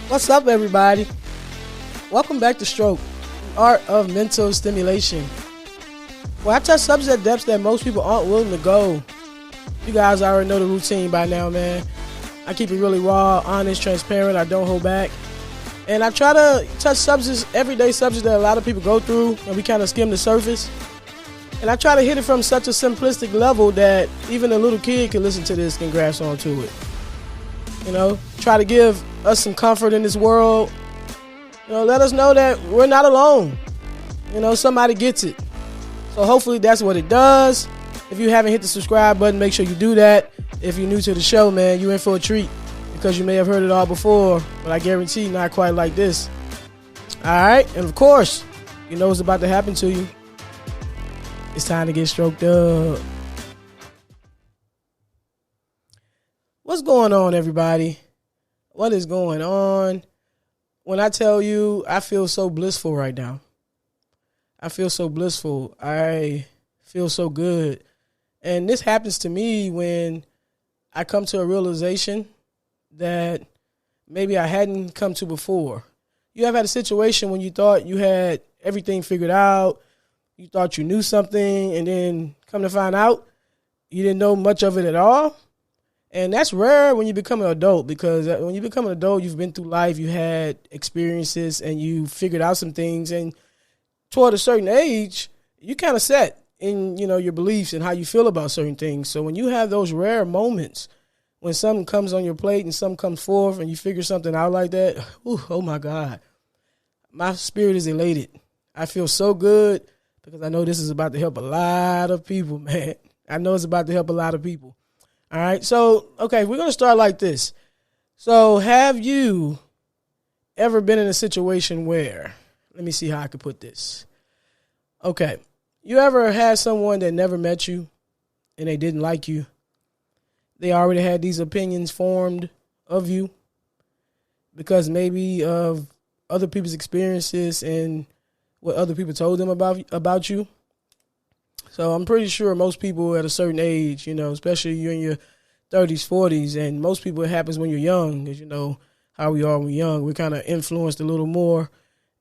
What's up, everybody? Welcome back to STROK'D, the art of mental stimulation. Well, I touch subjects at depths that most people aren't willing to go. You guys already know the routine by now, man. I keep it really raw, honest, transparent. I don't hold back. And I try to touch subjects, everyday subjects that a lot of people go through, and we kind of skim the surface. And I try to hit it from such a simplistic level that even a little kid can listen to this and grasp onto it. You know, try to give us some comfort in this world. You know, let us know that we're not alone. You know, somebody gets it. So hopefully that's what it does. If you haven't hit the subscribe button, make sure you do that. If you're new to the show, man, you're in for a treat because you may have heard it all before, but I guarantee not quite like this. All right, and of course, you know what's about to happen to you. It's time to get stroked up. What's going on, everybody? What is going on? When I tell you, I feel so blissful right now. I feel so blissful. I feel so good. And this happens to me when I come to a realization that maybe I hadn't come to before. You ever had a situation when you thought you had everything figured out, you thought you knew something, and then come to find out you didn't know much of it at all? And that's rare when you become an adult, because when you become an adult, you've been through life, you had experiences, and you figured out some things. And toward a certain age, you kind of set in, you know, your beliefs and how you feel about certain things. So when you have those rare moments, when something comes on your plate and something comes forth and you figure something out like that, oh my God, my spirit is elated. I feel so good because I know this is about to help a lot of people, man. I know it's about to help a lot of people. All right, so, okay, we're going to start like this. So have you ever been in a situation where, let me see how I could put this. Okay, you ever had someone that never met you and they didn't like you? They already had these opinions formed of you because maybe of other people's experiences and what other people told them about you. So I'm pretty sure most people at a certain age, you know, especially you're in your 30s, 40s, and most people it happens when you're young, because you know how we are when we're young. We're kind of influenced a little more,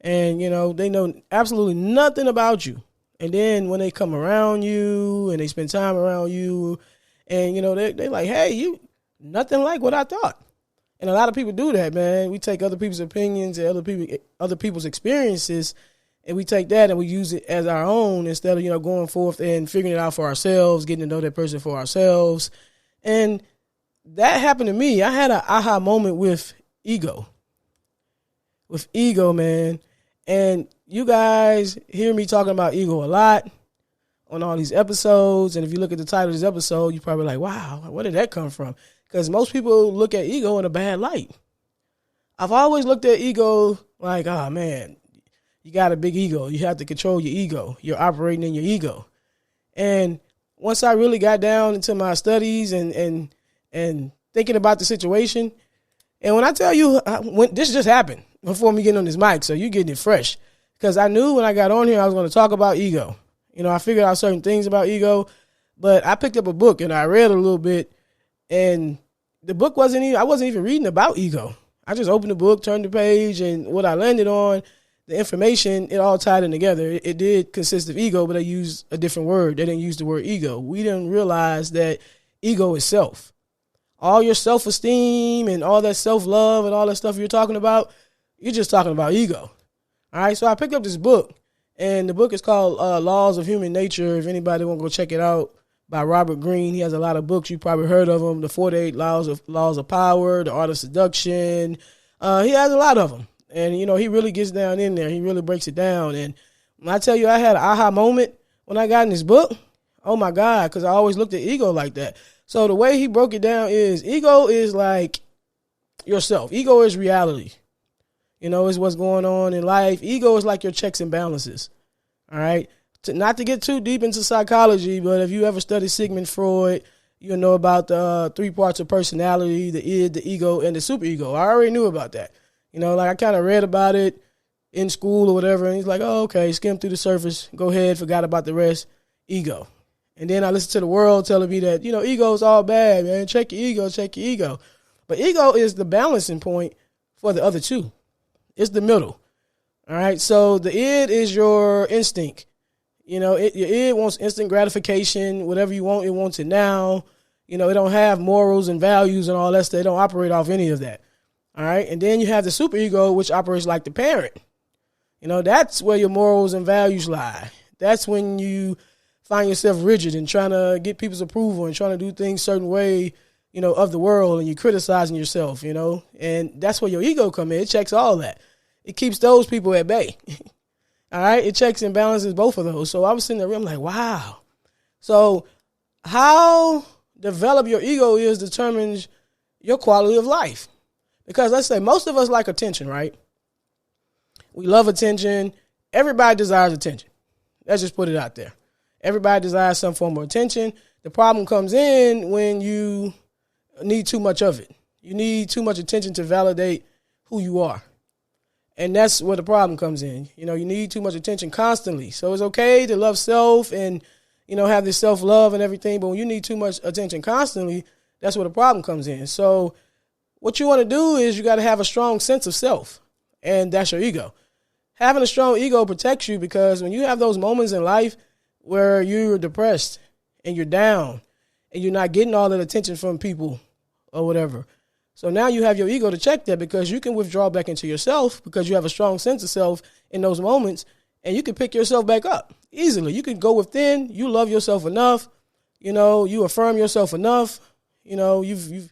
and, you know, they know absolutely nothing about you. And then when they come around you and they spend time around you, and, you know, they're like, hey, you nothing like what I thought. And a lot of people do that, man. We take other people's opinions and other people's experiences, and we take that and we use it as our own instead of, you know, going forth and figuring it out for ourselves, getting to know that person for ourselves. And that happened to me. I had an aha moment with ego. With ego, man. And you guys hear me talking about ego a lot on all these episodes. And if you look at the title of this episode, you're probably like, wow, where did that come from? Because most people look at ego in a bad light. I've always looked at ego like, oh, man, you got a big ego. You have to control your ego. You're operating in your ego. And once I really got down into my studies and thinking about the situation, and when I tell you, when this just happened before me getting on this mic, so you getting it fresh, because I knew when I got on here I was going to talk about ego. You know, I figured out certain things about ego, but I picked up a book and I read a little bit, and the book I wasn't even reading about ego. I just opened the book, turned the page, and what I landed on, the information, it all tied in together. It did consist of ego, but they used a different word. They didn't use the word ego. We didn't realize that ego is self. All your self-esteem and all that self-love and all that stuff you're talking about, you're just talking about ego. All right, so I picked up this book, and the book is called Laws of Human Nature. If anybody want to go check it out, by Robert Greene. He has a lot of books. You probably heard of them. The 48 Laws of Power, The Art of Seduction. He has a lot of them. And, you know, he really gets down in there. He really breaks it down. And when I tell you I had an aha moment when I got in this book, oh, my God, because I always looked at ego like that. So the way he broke it down is ego is like yourself. Ego is reality. You know, it's what's going on in life. Ego is like your checks and balances. All right. Not to get too deep into psychology, but if you ever studied Sigmund Freud, you'll know about the 3 parts of personality, the id, the ego, and the superego. I already knew about that. You know, like I kind of read about it in school or whatever, and he's like, oh, okay, skim through the surface, go ahead, forgot about the rest, ego. And then I listened to the world telling me that, you know, ego's all bad, man. Check your ego, check your ego. But ego is the balancing point for the other two. It's the middle. All right. So the id is your instinct. Your id wants instant gratification. Whatever you want, it wants it now. It don't have morals and values and all that stuff. They don't operate off any of that. All right. And then you have the superego, which operates like the parent. That's where your morals and values lie. That's when you find yourself rigid and trying to get people's approval and trying to do things certain way, of the world, and you're criticizing yourself, and that's where your ego come in. It checks all that. It keeps those people at bay. All right. It checks and balances both of those. So I was sitting there, I'm like, wow. So how develop your ego determines your quality of life. Because let's say most of us like attention, right? We love attention. Everybody desires attention. Let's just put it out there. Everybody desires some form of attention. The problem comes in when you need too much of it. You need too much attention to validate who you are. And that's where the problem comes in. You need too much attention constantly. So it's okay to love self and, have this self-love and everything. But when you need too much attention constantly, that's where the problem comes in. So what you want to do is you got to have a strong sense of self. And that's your ego. Having a strong ego protects you because when you have those moments in life where you're depressed and you're down and you're not getting all that attention from people or whatever. So now you have your ego to check that because you can withdraw back into yourself because you have a strong sense of self in those moments and you can pick yourself back up easily. You can go within. You love yourself enough. You affirm yourself enough. You've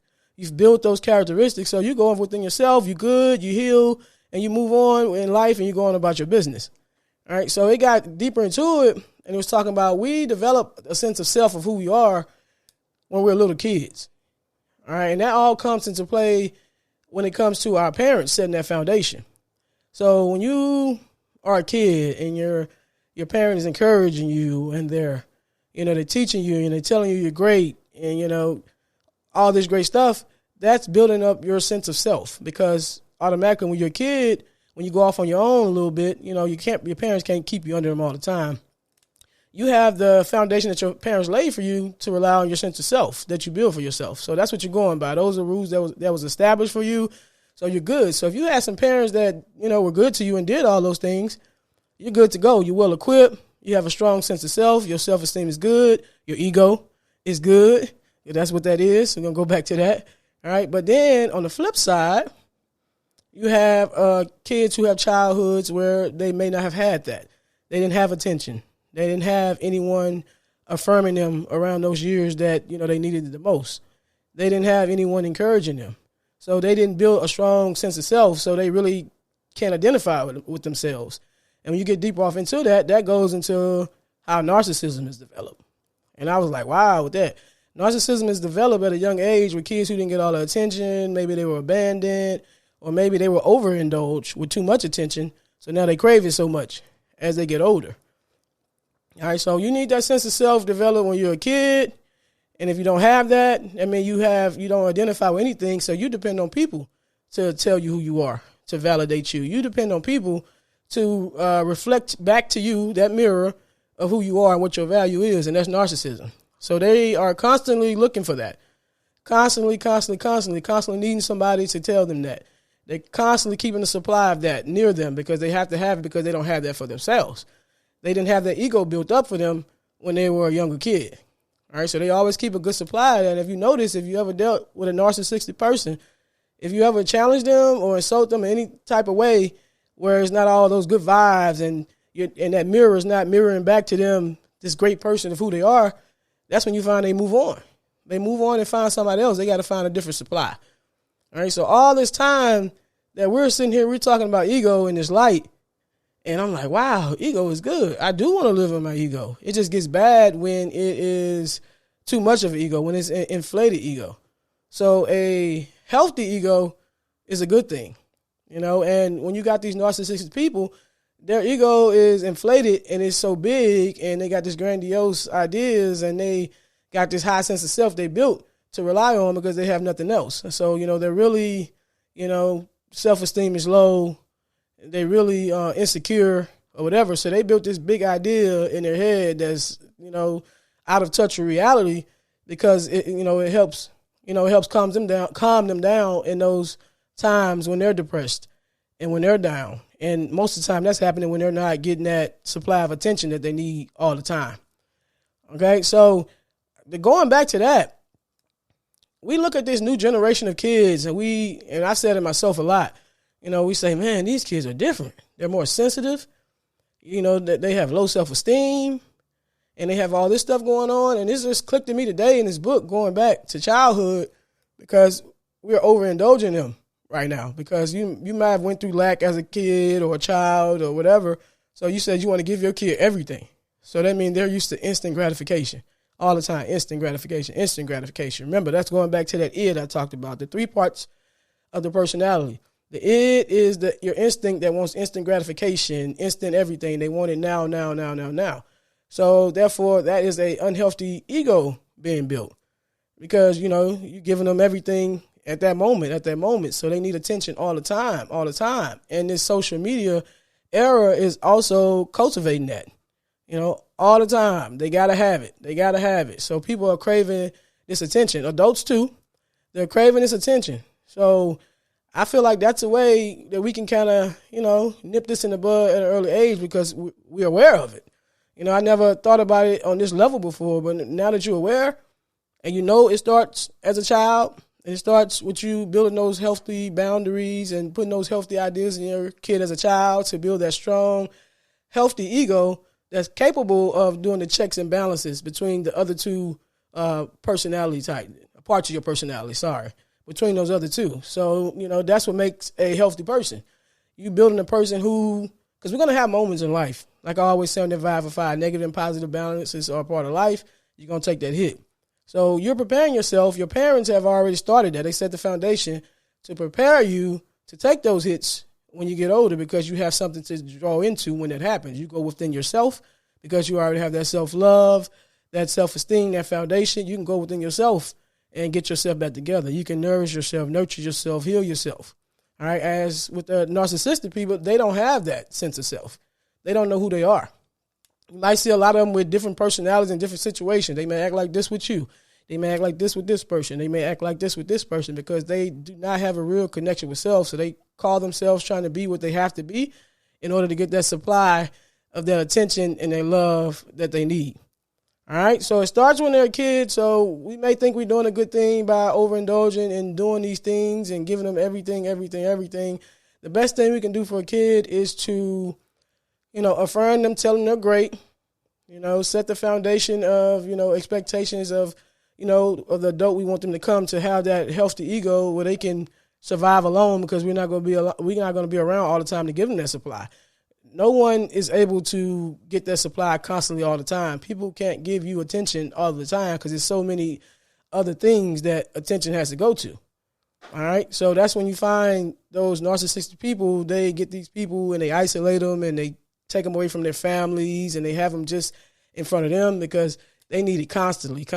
built those characteristics. So you go within yourself. You good. You heal. And you move on in life and you go on about your business. All right. So it got deeper into it. And it was talking about we develop a sense of self of who we are when we're little kids. All right. And that all comes into play when it comes to our parents setting that foundation. So when you are a kid and your parent is encouraging you and they're teaching you and they're telling you you're great and, all this great stuff, that's building up your sense of self because automatically when you're a kid, when you go off on your own a little bit, your parents can't keep you under them all the time. You have the foundation that your parents laid for you to rely on your sense of self that you build for yourself. So that's what you're going by. Those are rules that was established for you. So you're good. So if you had some parents that, were good to you and did all those things, you're good to go. You're well equipped. You have a strong sense of self. Your self-esteem is good. Your ego is good. That's what that is. We're going to go back to that. All right. But then on the flip side, you have kids who have childhoods where they may not have had that. They didn't have attention. They didn't have anyone affirming them around those years that, they needed it the most. They didn't have anyone encouraging them. So they didn't build a strong sense of self, so they really can't identify with themselves. And when you get deeper off into that, that goes into how narcissism is developed. And I was like, wow, with that. Narcissism is developed at a young age with kids who didn't get all the attention. Maybe they were abandoned, or maybe they were overindulged with too much attention. So now they crave it so much as they get older. All right, so you need that sense of self developed when you're a kid. And if you don't have that, I mean, you don't identify with anything. So you depend on people to tell you who you are, to validate you. You depend on people to reflect back to you that mirror of who you are and what your value is. And that's narcissism. So they are constantly looking for that. Constantly needing somebody to tell them that. They're constantly keeping a supply of that near them because they have to have it because they don't have that for themselves. They didn't have that ego built up for them when they were a younger kid. All right, so they always keep a good supply of that. And if you notice, if you ever dealt with a narcissistic person, if you ever challenge them or insult them in any type of way where it's not all those good vibes and that mirror is not mirroring back to them this great person of who they are, that's when you find they move on. They move on and find somebody else. They got to find a different supply. All right, so all this time that we're sitting here, we're talking about ego in this light, and I'm like, wow, ego is good. I do want to live in my ego. It just gets bad when it is too much of an ego, when it's an inflated ego. So a healthy ego is a good thing, and when you got these narcissistic people, their ego is inflated and it's so big and they got this grandiose ideas and they got this high sense of self they built to rely on because they have nothing else. So, they're really, self-esteem is low. They really insecure or whatever. So they built this big idea in their head that's, out of touch with reality because it helps calm them down in those times when they're depressed and when they're down. And most of the time that's happening when they're not getting that supply of attention that they need all the time. Okay, so going back to that, we look at this new generation of kids and I said it myself a lot, we say, man, these kids are different. They're more sensitive, they have low self-esteem, and they have all this stuff going on. And this just clicked to me today in this book, going back to childhood, because we're overindulging them right now, because you might have went through lack as a kid or a child or whatever. So you said you want to give your kid everything. So that means they're used to instant gratification all the time. Instant gratification, instant gratification. Remember, that's going back to that id I talked about, the 3 parts of the personality. The id is your instinct that wants instant gratification, instant everything. They want it now, now, now, now, now. So therefore, that is a unhealthy ego being built, because, you're giving them everything at that moment. So they need attention all the time. And this social media era is also cultivating that, all the time. They got to have it. So people are craving this attention. Adults too, they're craving this attention. So I feel like that's a way that we can kind of, nip this in the bud at an early age, because we're aware of it. I never thought about it on this level before, but now that you're aware and it starts as a child, and it starts with you building those healthy boundaries and putting those healthy ideas in your kid as a child to build that strong, healthy ego that's capable of doing the checks and balances between the other two personality type, parts of your personality, between those other two. So, that's what makes a healthy person. You building a person because we're going to have moments in life. Like I always say on the 5 for 5, negative and positive balances are part of life. You're going to take that hit. So you're preparing yourself. Your parents have already started that. They set the foundation to prepare you to take those hits when you get older, because you have something to draw into when it happens. You go within yourself because you already have that self-love, that self-esteem, that foundation. You can go within yourself and get yourself back together. You can nourish yourself, nurture yourself, heal yourself. All right. As with the narcissistic people, they don't have that sense of self. They don't know who they are. You might see a lot of them with different personalities in different situations. They may act like this with you. They may act like this with this person. They may act like this with this person, because they do not have a real connection with self. So they call themselves trying to be what they have to be in order to get that supply of that attention and their love that they need. All right. So it starts when they're a kid. So we may think we're doing a good thing by overindulging and doing these things and giving them everything. The best thing we can do for a kid is to, affirm them, tell them they're great, set the foundation of, expectations of, of the adult we want them to come to have that healthy ego where they can survive alone, because we're not going to be around all the time to give them that supply. No one is able to get that supply constantly all the time. People can't give you attention all the time because there's so many other things that attention has to go to. All right. So that's when you find those narcissistic people. They get these people and they isolate them and they take them away from their families, and they have them just in front of them because they need it constantly.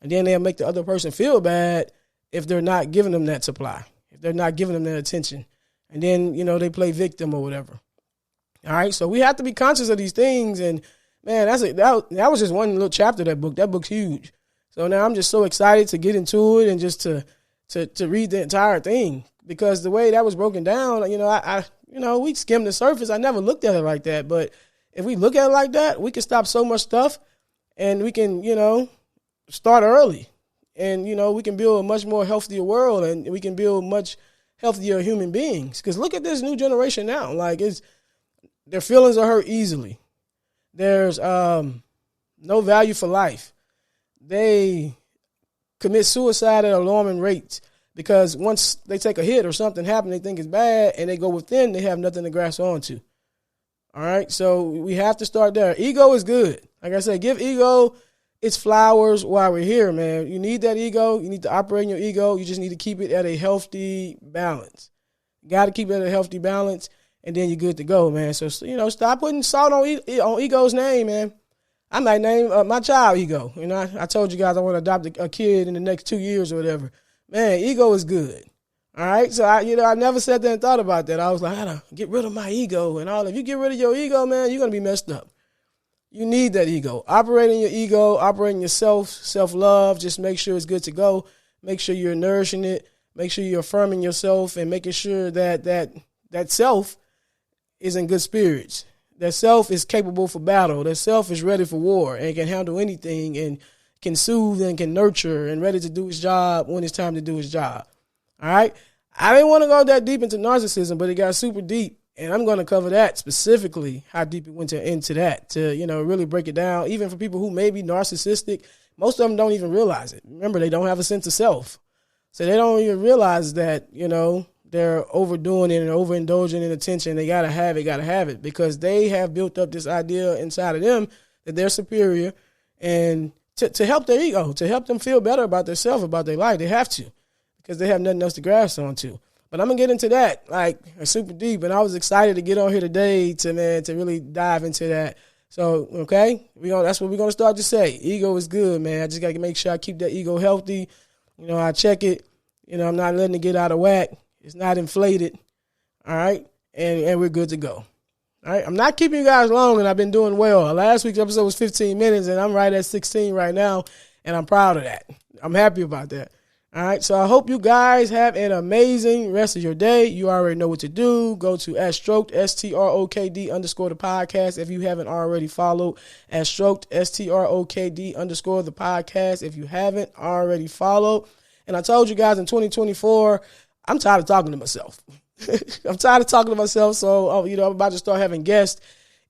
And then they'll make the other person feel bad if they're not giving them that supply, if they're not giving them that attention. And then, they play victim or whatever. All right. So we have to be conscious of these things. And man, that was just one little chapter of that book. That book's huge. So now I'm just so excited to get into it and just to read the entire thing, because the way that was broken down, we skimmed the surface. I never looked at it like that. But if we look at it like that, we can stop so much stuff, and we can, start early, and, we can build a much more healthier world, and we can build much healthier human beings. Because look at this new generation now. Like, their feelings are hurt easily. There's no value for life. They commit suicide at alarming rates, because once they take a hit or something happens, they think it's bad, and they go within, they have nothing to grasp onto. All right, so we have to start there. Ego is good. Like I said, give ego its flowers while we're here, man. You need that ego. You need to operate in your ego. You just need to keep it at a healthy balance. You got to keep it at a healthy balance, and then you're good to go, man. So, stop putting salt on ego's name, man. I might name my child Ego. I told you guys I want to adopt a kid in the next 2 years or whatever. Man, ego is good. All right. So I never sat there and thought about that. I was like, I gotta get rid of my ego and all. If you get rid of your ego, man, you're gonna be messed up. You need that ego. Operating your ego, operating yourself, self-love. Just make sure it's good to go. Make sure you're nourishing it. Make sure you're affirming yourself and making sure that self is in good spirits. That self is capable for battle. That self is ready for war and can handle anything and can soothe and can nurture and ready to do his job when it's time to do his job. All right? I didn't want to go that deep into narcissism, but it got super deep. And I'm going to cover that specifically, how deep it went into that, to, really break it down. Even for people who may be narcissistic, most of them don't even realize it. Remember, they don't have a sense of self. So they don't even realize that, they're overdoing it and overindulging in attention. They got to have it, because they have built up this idea inside of them that they're superior. And to help their ego, to help them feel better about themselves, about their life, they have to, because they have nothing else to grasp onto. But I'm going to get into that, super deep. And I was excited to get on here today to really dive into that. So, okay, that's what we're going to start to say. Ego is good, man. I just got to make sure I keep that ego healthy. I check it. I'm not letting it get out of whack. It's not inflated. All right. And we're good to go. All right. I'm not keeping you guys long, and I've been doing well. Last week's episode was 15 minutes, and I'm right at 16 right now, and I'm proud of that. I'm happy about that. All right. So I hope you guys have an amazing rest of your day. You already know what to do. Go to @STROK'D, STROK'D _ the podcast. If you haven't already followed @STROK'D, STROK'D _ the podcast. If you haven't already followed. And I told you guys in 2024, I'm tired of talking to myself. I'm tired of talking to myself. So, I'm about to start having guests.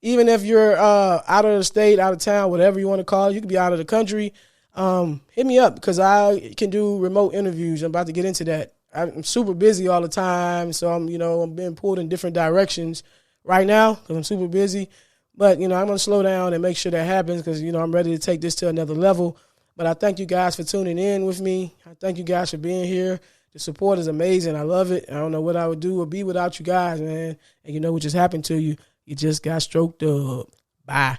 Even if you're out of the state, out of town, whatever you want to call it, you could be out of the country. Hit me up, because I can do remote interviews. I'm about to get into that. I'm super busy all the time. So I'm being pulled in different directions right now because I'm super busy. But, I'm going to slow down and make sure that happens, because, I'm ready to take this to another level. But I thank you guys for tuning in with me. I thank you guys for being here. The support is amazing. I love it. I don't know what I would do or be without you guys, man. And you know what just happened to you? You just got stroked up. Bye.